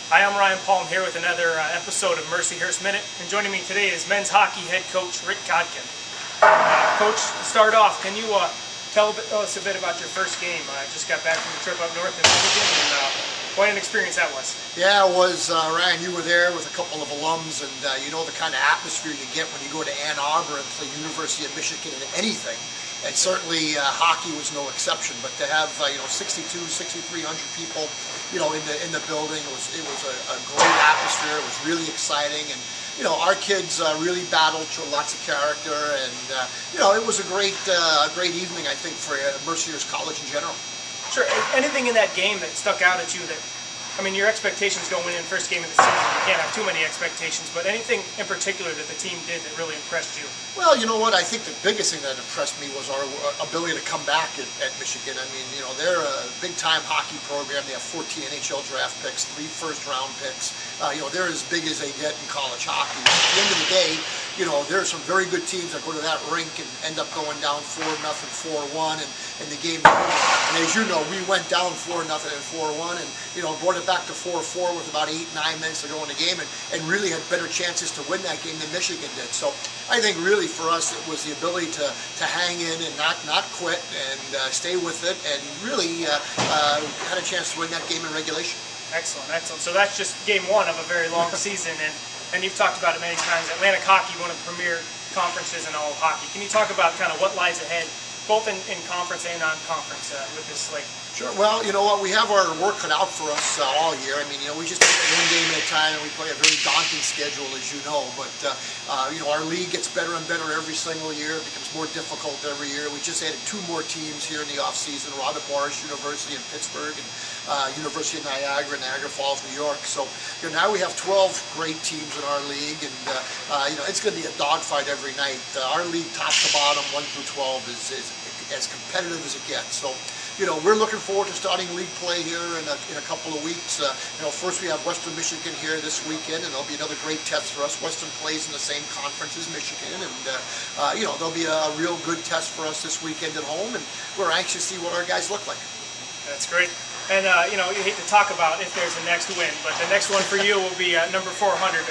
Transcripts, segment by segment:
Hi, I'm Ryan Paul. I'm here with another episode of Mercyhurst Minute, and joining me today is men's hockey head coach Rick Godkin. Coach, to start off, can you tell us a bit about your first game? I just got back from a trip up north in Michigan, and quite an experience that was. Yeah, it was. Ryan, you were there with a couple of alums, and you know the kind of atmosphere you get when you go to Ann Arbor and play University of Michigan in anything. And certainly hockey was no exception. But to have 6,300 people, in the building, it was a great atmosphere. It was really exciting, and our kids really battled, showed lots of character, and it was a great evening, I think, for Mercyhurst College in general. Sure. Anything in that game that stuck out at you that, your expectations going in first game of the season, you can't have too many expectations, but anything in particular that the team did that really impressed you? Well, you know what? I think the biggest thing that impressed me was our ability to come back at Michigan. They're a big-time hockey program. They have 14 NHL draft picks, 3 first-round picks. They're as big as they get in college hockey. At the end of the day, there are some very good teams that go to that rink and end up going down 4-0, 4-1, and the game. And as you know, we went down 4-0 and 4-1, and brought it back to 4-4 with about 8-9 minutes to go in the game, and really had better chances to win that game than Michigan did. So I think really for us it was the ability to hang in and not quit and stay with it, and really had a chance to win that game in regulation. Excellent, excellent. So that's just game one of a very long season, and you've talked about it many times. Atlantic Hockey, one of the premier conferences in all of hockey. Can you talk about kind of what lies ahead, both in conference and non-conference with this slate? Sure. Well, you know what? We have our work cut out for us all year. We just take it one game at a time, and we play a very daunting schedule, as you know. But our league gets better and better every single year. It becomes more difficult every year. We just added 2 more teams here in the off season: Robert Morris University in Pittsburgh and University of Niagara Falls, New York. So now we have 12 great teams in our league, and it's going to be a dogfight every night. Our league, top to bottom, 1 through 12, is as competitive as it gets. So we're looking forward to starting league play here in a couple of weeks. First we have Western Michigan here this weekend, and there'll be another great test for us. Western plays in the same conference as Michigan, and there'll be a real good test for us this weekend at home, and we're anxious to see what our guys look like. That's great. And you hate to talk about if there's a next win, but the next one for you will be number 400.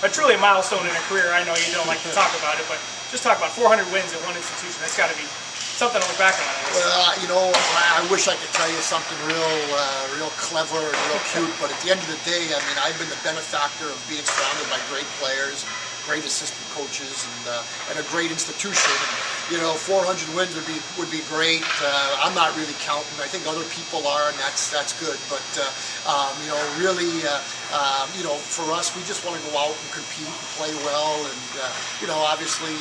A truly a milestone in a career. I know you don't like to talk about it, but just talk about 400 wins at one institution. That's got to be something to look back on. Well, I wish I could tell you something real clever and real cute, but at the end of the day, I've been the benefactor of being surrounded by great players, great assistant coaches, and a great institution. And 400 wins would be great. I'm not really counting. I think other people are, and that's good. But really, for us, we just want to go out and compete and play well. And obviously,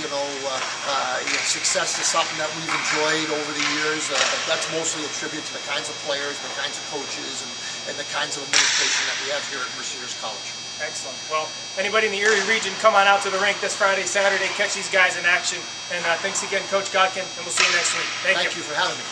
success is something that we've enjoyed over the years. But that's mostly a tribute to the kinds of players, the kinds of coaches, and the kinds of administration that we have here at Mercyhurst College. Excellent. Well, anybody in the Erie region, come on out to the rink this Friday, Saturday, catch these guys in action. And thanks again, Coach Godkin, and we'll see you next week. Thank you for having me.